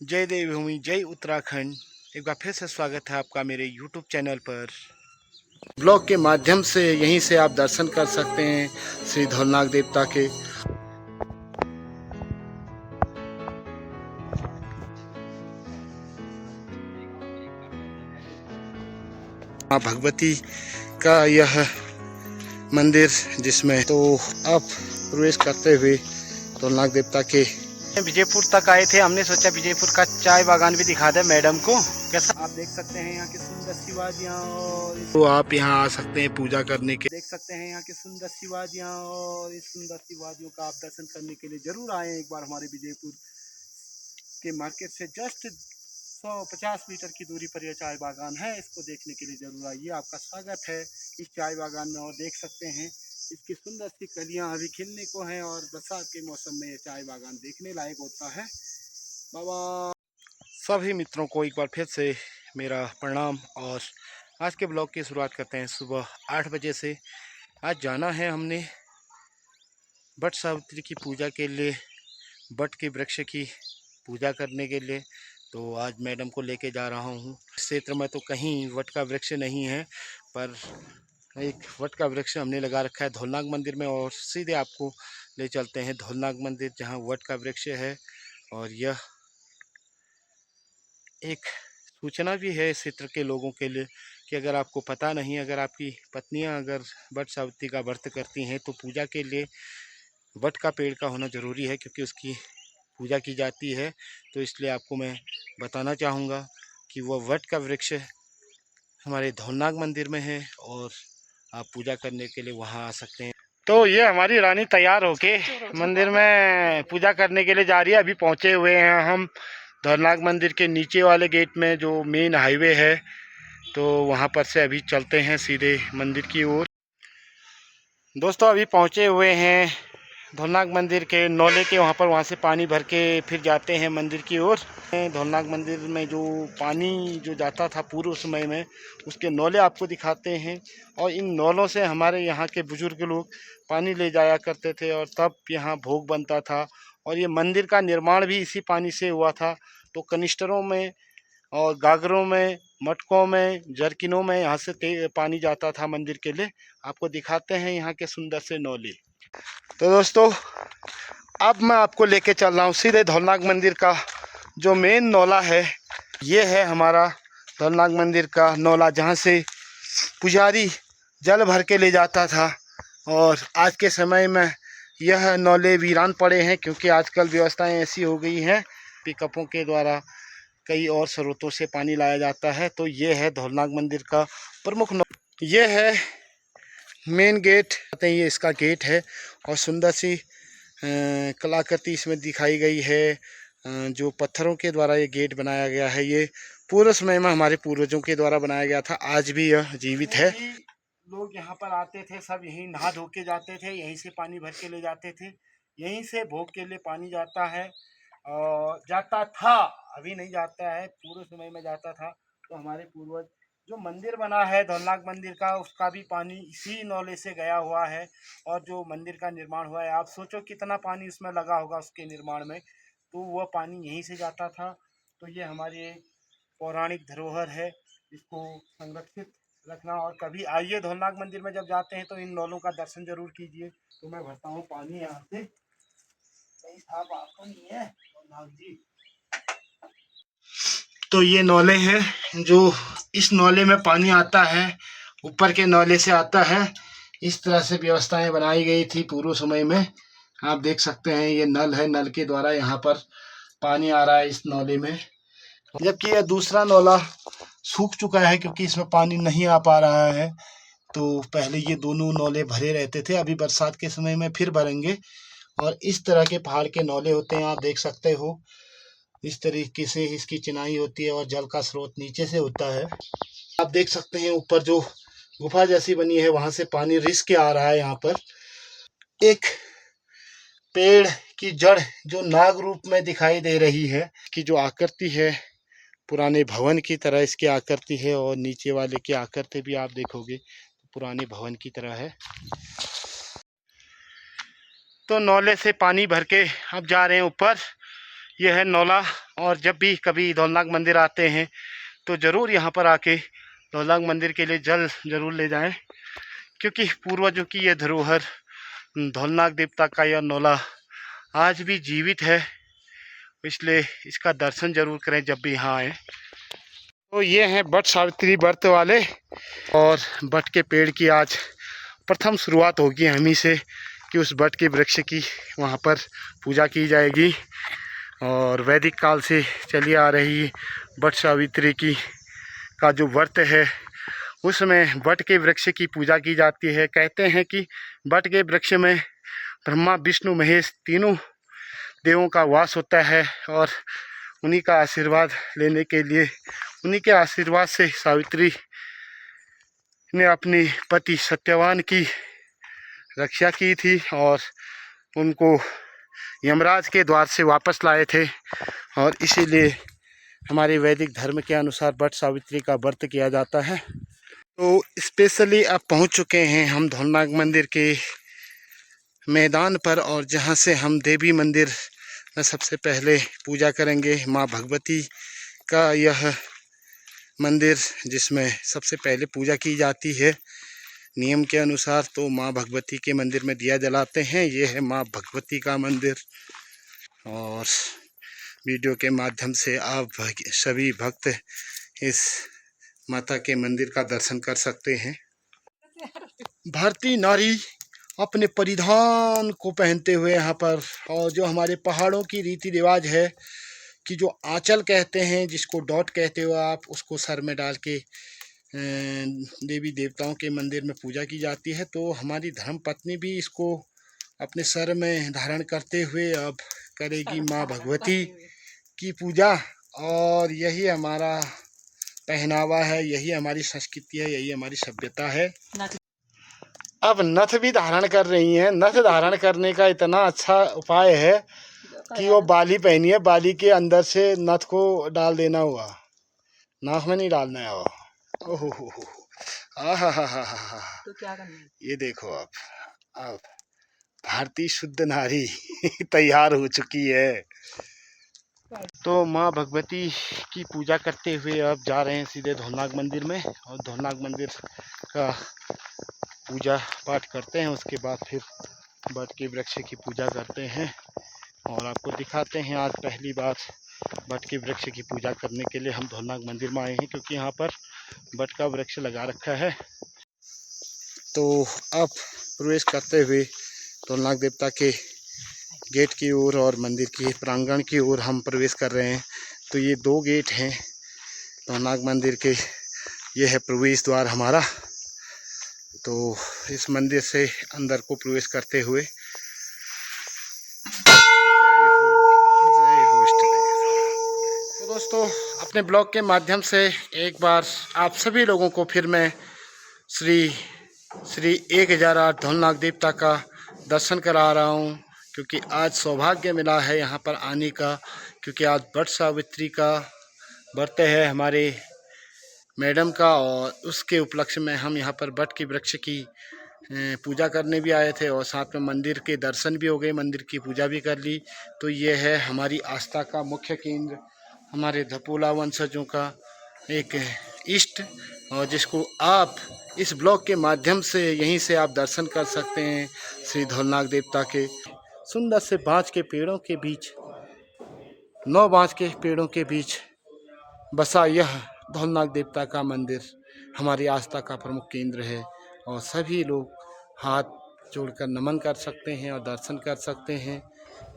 जय देवभूमि, जय उत्तराखंड। एक बार फिर से स्वागत है आपका मेरे यूट्यूब चैनल पर। ब्लॉग के माध्यम से यहीं से आप दर्शन कर सकते हैं श्री धौलनाग देवता के। माँ भगवती का यह मंदिर जिसमें तो आप प्रवेश करते हुए धौलनाग देवता के विजयपुर तक आए थे। हमने सोचा विजयपुर का चाय बागान भी दिखा दे मैडम को। कैसा आप देख सकते हैं यहाँ की सुंदर सी वादियाँ, और तो आप यहाँ आ सकते हैं पूजा करने के। देख सकते हैं यहाँ की सुंदर सी वादियाँ, और इस सुंदर सी वादियों का आप दर्शन करने के लिए जरूर आए एक बार। हमारे विजयपुर के मार्केट से जस्ट 150 मीटर की दूरी पर यह चाय बागान है। इसको देखने के लिए जरूर आइए। आपका स्वागत है इस चाय बागान में। और देख सकते हैं इसकी सुंदर सी कलियां अभी खिलने को हैं, और बरसात के मौसम में यह चाय बागान देखने लायक होता है। बाबा सभी मित्रों को एक बार फिर से मेरा प्रणाम। और आज के ब्लॉग की शुरुआत करते हैं सुबह 8 बजे से। आज जाना है हमने बट सावित्री की पूजा के लिए, बट के वृक्ष की पूजा करने के लिए। तो आज मैडम को लेके जा रहा हूँ। इस क्षेत्र में तो कहीं वट का वृक्ष नहीं है, पर एक वट का वृक्ष हमने लगा रखा है धौलनाग मंदिर में। और सीधे आपको ले चलते हैं धौलनाग मंदिर जहाँ वट का वृक्ष है। और यह एक सूचना भी है इस क्षेत्र के लोगों के लिए कि अगर आपको पता नहीं, अगर आपकी पत्नियां अगर वट सावित्री का व्रत करती हैं तो पूजा के लिए वट का पेड़ का होना ज़रूरी है, क्योंकि उसकी पूजा की जाती है। तो इसलिए आपको मैं बताना चाहूँगा कि वह वट का वृक्ष हमारे धौलनाग मंदिर में है, और आप पूजा करने के लिए वहाँ आ सकते हैं। तो ये हमारी रानी तैयार होके मंदिर में पूजा करने के लिए जा रही है। अभी पहुँचे हुए हैं हम धौलनाग मंदिर के नीचे वाले गेट में, जो मेन हाईवे है। तो वहाँ पर से अभी चलते हैं सीधे मंदिर की ओर। दोस्तों अभी पहुँचे हुए हैं धौलनाग मंदिर के नौले के वहाँ पर। वहाँ से पानी भर के फिर जाते हैं मंदिर की ओर। धौलनाग मंदिर में जो पानी जो जाता था पूर्व समय में, उसके नौले आपको दिखाते हैं। और इन नौलों से हमारे यहाँ के बुजुर्ग लोग पानी ले जाया करते थे, और तब यहाँ भोग बनता था। और ये मंदिर का निर्माण भी इसी पानी से हुआ था। तो कनिस्टरों में और गागरों में, मटकों में, जरकिनों में यहाँ से पानी जाता था मंदिर के लिए। आपको दिखाते हैं यहाँ के सुंदर से नौले। तो दोस्तों अब मैं आपको लेके चल रहा हूँ सीधे धौलनाग मंदिर का जो मेन नौला है। ये है हमारा धौलनाग मंदिर का नौला, जहाँ से पुजारी जल भर के ले जाता था। और आज के समय में यह नौले वीरान पड़े हैं, क्योंकि आजकल व्यवस्थाएं ऐसी हो गई हैं, पिकअपों के द्वारा कई और स्रोतों से पानी लाया जाता है। तो ये है धौलनाग मंदिर का प्रमुख ये है मेन गेट, ये इसका गेट है। और सुंदर सी कलाकृति इसमें दिखाई गई है। जो पत्थरों के द्वारा ये गेट बनाया गया है, ये पूर्व समय में हमारे पूर्वजों के द्वारा बनाया गया था। आज भी यह जीवित है। लोग यहाँ पर आते थे, सब यहीं नहा धो के जाते थे, यहीं से पानी भर के ले जाते थे। यहीं से भोग के लिए पानी जाता है, और जाता था, अभी नहीं जाता है, पूर्व समय में जाता था। तो हमारे पूर्वज जो मंदिर बना है धौलनाग मंदिर का, उसका भी पानी इसी नौले से गया हुआ है। और जो मंदिर का निर्माण हुआ है, आप सोचो कितना पानी उसमें लगा होगा उसके निर्माण में। तो वह पानी यहीं से जाता था। तो ये हमारी एक पौराणिक धरोहर है, इसको संरक्षित रखना। और कभी आइए धौलनाग मंदिर में, जब जाते हैं तो इन नौलों का दर्शन जरूर कीजिए। तो मैं भरता हूँ पानी यहाँ से। साहब आपको नहीं है धौलनाग जी। तो ये नौले हैं, जो इस नौले में पानी आता है, ऊपर के नौले से आता है। इस तरह से व्यवस्थाएं बनाई गई थी पूर्व समय में। आप देख सकते हैं ये नल है, नल के द्वारा यहाँ पर पानी आ रहा है इस नौले में। जबकि यह दूसरा नौला सूख चुका है, क्योंकि इसमें पानी नहीं आ पा रहा है। तो पहले ये दोनों नौले भरे रहते थे, अभी बरसात के समय में फिर भरेंगे। और इस तरह के पहाड़ के नौले होते हैं, आप देख सकते हो। इस तरीके से इसकी चिनाई होती है, और जल का स्रोत नीचे से होता है। आप देख सकते हैं ऊपर जो गुफा जैसी बनी है, वहां से पानी रिस के आ रहा है। यहाँ पर एक पेड़ की जड़ जो नाग रूप में दिखाई दे रही है, कि जो आकृति है पुराने भवन की तरह इसकी आकृति है। और नीचे वाले की आकृति भी आप देखोगे तो पुराने भवन की तरह है। तो नौले से पानी भर के अब जा रहे हैं ऊपर। ये है नौला। और जब भी कभी धौलनाग मंदिर आते हैं तो ज़रूर यहाँ पर आके धौलनाग मंदिर के लिए जल ज़रूर ले जाएं, क्योंकि पूर्वजों की ये धरोहर धौलनाग देवता का यह नौला आज भी जीवित है, इसलिए इसका दर्शन ज़रूर करें जब भी यहाँ आएँ। तो ये हैं बट सावित्री व्रत वाले, और बट के पेड़ की आज प्रथम शुरुआत होगी हमी से कि उस बट के वृक्ष की वहाँ पर पूजा की जाएगी। और वैदिक काल से चली आ रही बट सावित्री की का जो व्रत है उसमें बट के वृक्ष की पूजा की जाती है। कहते हैं कि बट के वृक्ष में ब्रह्मा विष्णु महेश तीनों देवों का वास होता है, और उन्हीं का आशीर्वाद लेने के लिए, उन्हीं के आशीर्वाद से सावित्री ने अपनी पति सत्यवान की रक्षा की थी और उनको यमराज के द्वार से वापस लाए थे। और इसीलिए हमारे वैदिक धर्म के अनुसार बट सावित्री का व्रत किया जाता है। तो स्पेशली अब पहुंच चुके हैं हम धौलनाग मंदिर के मैदान पर, और जहां से हम देवी मंदिर में सबसे पहले पूजा करेंगे। माँ भगवती का यह मंदिर जिसमें सबसे पहले पूजा की जाती है नियम के अनुसार, तो माँ भगवती के मंदिर में दिया जलाते हैं। ये है माँ भगवती का मंदिर, और वीडियो के माध्यम से आप सभी भक्त इस माता के मंदिर का दर्शन कर सकते हैं। भारतीय नारी अपने परिधान को पहनते हुए यहाँ पर, और जो हमारे पहाड़ों की रीति रिवाज है कि जो आंचल कहते हैं, जिसको डॉट कहते हो आप, उसको सर में डाल के देवी देवताओं के मंदिर में पूजा की जाती है। तो हमारी धर्म पत्नी भी इसको अपने सर में धारण करते हुए अब करेगी माँ भगवती की पूजा। और यही हमारा पहनावा है, यही हमारी संस्कृति है, यही हमारी सभ्यता है। अब नथ भी धारण कर रही हैं। नथ धारण करने का इतना अच्छा उपाय है कि वो बाली पहनी है, बाली के अंदर से नथ को डाल देना हुआ, नाक में नहीं डालना है। ओहो हो, हा। तो क्या करना है? ये देखो अब भारतीय शुद्ध नारी तैयार हो चुकी है। तो माँ भगवती की पूजा करते हुए अब जा रहे हैं सीधे धौलनाग मंदिर में, और धौलनाग मंदिर का पूजा पाठ करते हैं। उसके बाद फिर बट के वृक्ष की पूजा करते हैं, और आपको दिखाते हैं आज पहली बार बट के वृक्ष की पूजा करने के लिए हम धौलनाग मंदिर में आए हैं, क्योंकि यहाँ पर बट का वृक्ष लगा रखा है। तो अब प्रवेश करते हुए धौलनाग देवता के गेट की ओर और मंदिर की प्रांगण की ओर हम प्रवेश कर रहे हैं। तो ये दो गेट हैं धौलनाग मंदिर के, ये है प्रवेश द्वार हमारा। तो इस मंदिर से अंदर को प्रवेश करते हुए तो दोस्तों अपने ब्लॉग के माध्यम से एक बार आप सभी लोगों को फिर मैं श्री 1008 धौलनाग देवता का दर्शन करा रहा हूँ, क्योंकि आज सौभाग्य मिला है यहाँ पर आने का, क्योंकि आज बट सावित्री का व्रत है हमारे मैडम का, और उसके उपलक्ष्य में हम यहाँ पर बट के वृक्ष की पूजा करने भी आए थे, और साथ में मंदिर के दर्शन भी हो गए, मंदिर की पूजा भी कर ली। तो ये है हमारी आस्था का मुख्य केंद्र, हमारे धपोला वंशजों का एक इष्ट, और जिसको आप इस ब्लॉग के माध्यम से यहीं से आप दर्शन कर सकते हैं। श्री धौलनाग देवता के सुंदर से बाँस के पेड़ों के बीच, 9 बाँस के पेड़ों के बीच बसा यह धौलनाग देवता का मंदिर हमारी आस्था का प्रमुख केंद्र है, और सभी लोग हाथ जोड़कर नमन कर सकते हैं और दर्शन कर सकते हैं।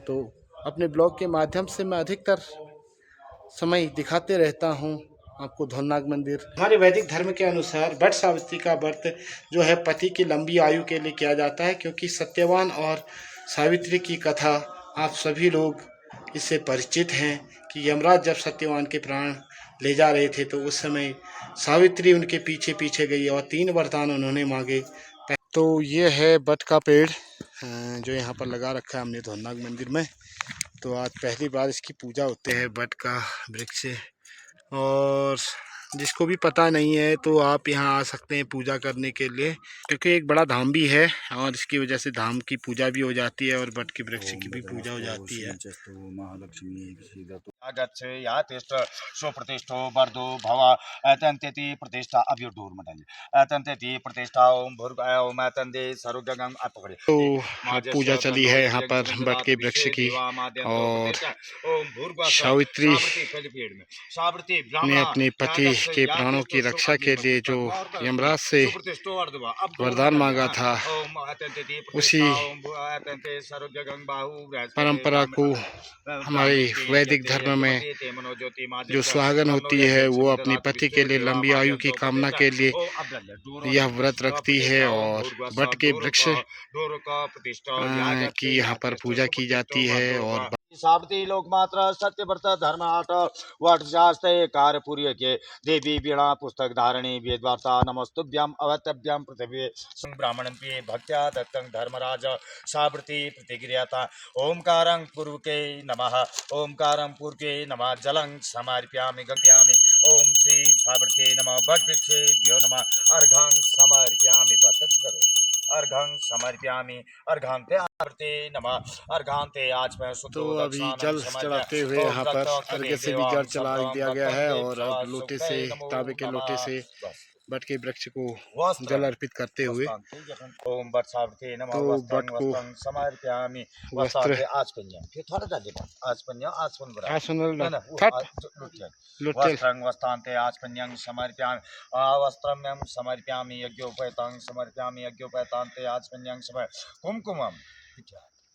तो अपने ब्लॉग के माध्यम से मैं अधिकतर समय दिखाते रहता हूँ आपको धौलनाग मंदिर। हमारे वैदिक धर्म के अनुसार बट सावित्री का व्रत जो है पति की लंबी आयु के लिए किया जाता है, क्योंकि सत्यवान और सावित्री की कथा आप सभी लोग इससे परिचित हैं कि यमराज जब सत्यवान के प्राण ले जा रहे थे तो उस समय सावित्री उनके पीछे पीछे गई और 3 वरदान उन्होंने मांगे। तो ये है बट का पेड़ जो यहाँ पर लगा रखा है हमने धौलनाग मंदिर में। तो आज पहली बार इसकी पूजा होते है बट का वृक्ष, और जिसको भी पता नहीं है तो आप यहाँ आ सकते हैं पूजा करने के लिए, क्योंकि एक बड़ा धाम भी है और इसकी वजह से धाम की पूजा भी हो जाती है और बट के वृक्ष की भी पूजा हो जाती है। आगच्छ या तिष्ठ सुप्रतिष्ठो वर्धो भव एतन्तेति प्रतिष्ठा अब यो डोर मत एतन्तेति प्रतिष्ठा ओम भूर्ग ओम एतन्ते सर्वगंगम आप पकड़े तो पूजा चली है यहाँ पर बट के वृक्ष की और ओम भूर्ग सावित्री सावित्री ने अपने पति के प्राणों की रक्षा के लिए जो यमराज से वरदान मांगा था, उसी परंपरा को हमारे वैदिक धर्म में जो सुहागन होती है वो अपने पति के लिए लंबी आयु की कामना के लिए यह व्रत रखती है और बट के वृक्ष की यहाँ पर पूजा की जाती है। और सावित्री लोकमात्र सत्य व्रत धर्म आठ वट शास्त्र कार्य पूर्य के देवी वीणा पुस्तक धारणी वेदवार्ता नमस्तुभ्यम अवतभ्यम पृथ्वी ब्राह्मण भक्त्या दत्तं धर्मराज सावित्री प्रतिक्रियाता ओंकारं पूर्व के नमः ओंकारं पूर्व के नमः जलं समर्पयामि गम्यामि ओम श्री सावित्री नमः वट वृक्षेभ्यो नमः अर्घं समर्पयामि पतत् अर्घं समर्पयामि अर्घांते आरते नमः अर्घांते आज मैं तो अभी जल चढ़ाते हुए यहाँ पर अर्घ्य से भी जल चला दिया गया है और अब लोटे से, तांबे के लोटे से बट के वृक्ष को जल अर्पित करते हुए ओम वट सावित्री नमः तो बट को समर्पयामि वस्त्र आचपन्यम फिर थोड़ा जाके आचपन्य आचपन बरा लुट्टेल वस्त्रांते आचपन्यं समर्पयामि वस्त्रम्यं समर्पयामि यज्ञोपैतं समर्पयामि यज्ञोपैतांते आचपन्यं समर्पयामि कुमकुमम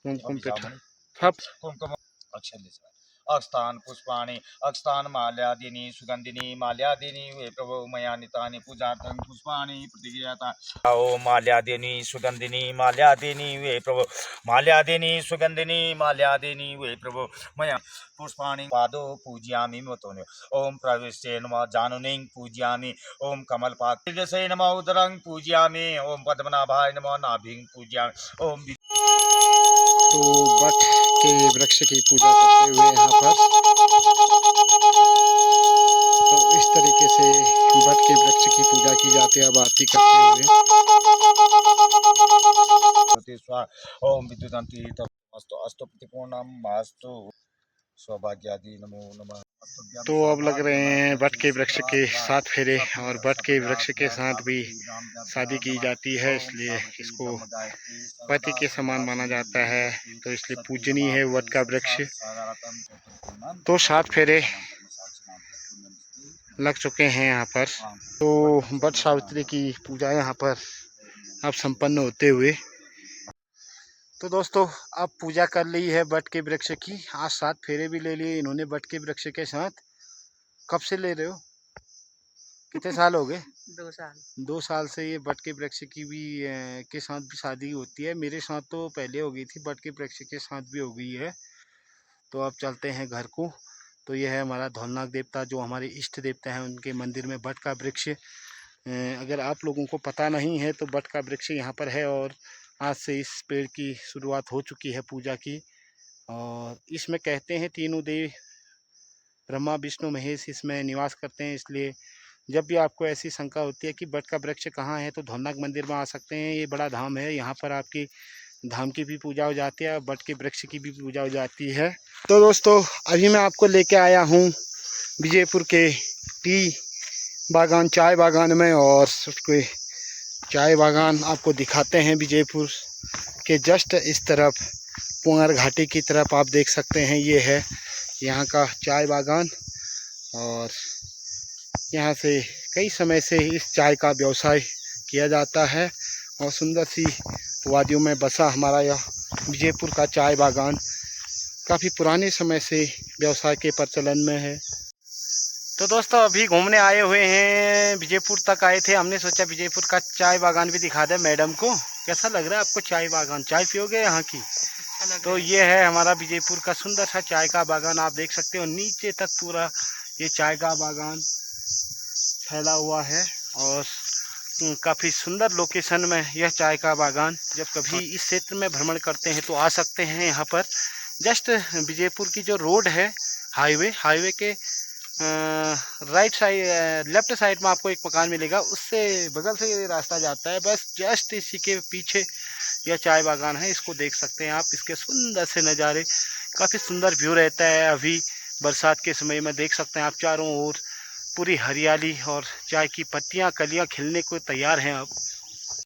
कुमकुम पिठा कुमकुम अच्छे अक्षतान पुष्पाणि अक्षतान माल्यादीनि सुगंधिनी माल्यादीनि वे प्रभो मया नितानि पूजार्थं पुष्पाणि प्रतिक्रियाता ओम माल्यादीनि सुगंधिनी माल्यादीनि वे प्रभो माल्यादीनि सुगंधिनी माल्यादीनि वे प्रभो मया पुष्पाणि पादो पूजयामि मतोन्यो ओम प्रविष्टे नमः जानुनिं पूजयामि ओम कमलपात्रसे नमः उदरं पूजयामि ओम पद्मनाभाय नमः नाभिं पूजयामि ओम। तो बट के वृक्ष की पूजा करते हुए यहाँ पर तो इस तरीके से बट के वृक्ष की पूजा की जाती है। अब आरती करते हुए ओम विद्युतंती अस्तु अस्तु प्रतिपूर्णम वास्तु सौभाग्यादि नमो नमः। तो अब लग रहे हैं बट के वृक्ष के 7 फेरे और बट के वृक्ष के साथ भी शादी की जाती है, इसलिए इसको पति के समान माना जाता है, तो इसलिए पूजनीय है बट का वृक्ष। तो 7 फेरे लग चुके हैं यहाँ पर। तो बट सावित्री की पूजा यहाँ पर अब संपन्न होते हुए तो दोस्तों अब पूजा कर ली है बट के वृक्ष की। आज 7 फेरे भी ले लिए इन्होंने बट के वृक्ष के साथ। कब से ले रहे हो? कितने साल हो गए? 2 साल। 2 साल से ये बट के वृक्ष की भी के साथ भी शादी होती है। मेरे साथ तो पहले हो गई थी, बट के वृक्ष के साथ भी हो गई है। तो अब चलते हैं घर को। तो ये है हमारा धौलनाग देवता, जो हमारे इष्ट देवता हैं, उनके मंदिर में बट का वृक्ष। अगर आप लोगों को पता नहीं है तो बट का वृक्ष यहाँ पर है और आज से इस पेड़ की शुरुआत हो चुकी है पूजा की। और इसमें कहते हैं तीनों देव ब्रह्मा विष्णु महेश इसमें निवास करते हैं, इसलिए जब भी आपको ऐसी शंका होती है कि बट का वृक्ष कहाँ है तो धौलनाग मंदिर में आ सकते हैं। ये बड़ा धाम है, यहाँ पर आपकी धाम की भी पूजा हो जाती है, बट के वृक्ष की भी पूजा हो जाती है। तो दोस्तों अभी मैं आपको लेके आया हूँ विजयपुर के टी बागान, चाय बागान में, और उसके चाय बागान आपको दिखाते हैं। विजयपुर के जस्ट इस तरफ पुंगार घाटी की तरफ आप देख सकते हैं, ये है यहाँ का चाय बागान। और यहाँ से कई समय से इस चाय का व्यवसाय किया जाता है और सुंदर सी वादियों में बसा हमारा यह विजयपुर का चाय बागान काफ़ी पुराने समय से व्यवसाय के प्रचलन में है। तो दोस्तों अभी घूमने आए हुए हैं, विजयपुर तक आए थे, हमने सोचा विजयपुर का चाय बागान भी दिखा दें मैडम को। कैसा लग रहा है आपको चाय बागान? चाय पियोगे यहाँ की? तो ये है हमारा विजयपुर का सुंदर सा चाय का बागान, आप देख सकते हो नीचे तक पूरा ये चाय का बागान फैला हुआ है और काफ़ी सुंदर लोकेशन में यह चाय का बागान। जब कभी इस क्षेत्र में भ्रमण करते हैं तो आ सकते हैं यहाँ पर। जस्ट विजयपुर की जो रोड है हाईवे के राइट साइड लेफ्ट साइड में आपको एक मकान मिलेगा, उससे बगल से ये रास्ता जाता है, बस जस्ट इसी के पीछे यह चाय बागान है। इसको देख सकते हैं आप, इसके सुंदर से नज़ारे, काफ़ी सुंदर व्यू रहता है। अभी बरसात के समय में देख सकते हैं आप, चारों ओर पूरी हरियाली और चाय की पत्तियां कलियां खिलने को तैयार हैं अब।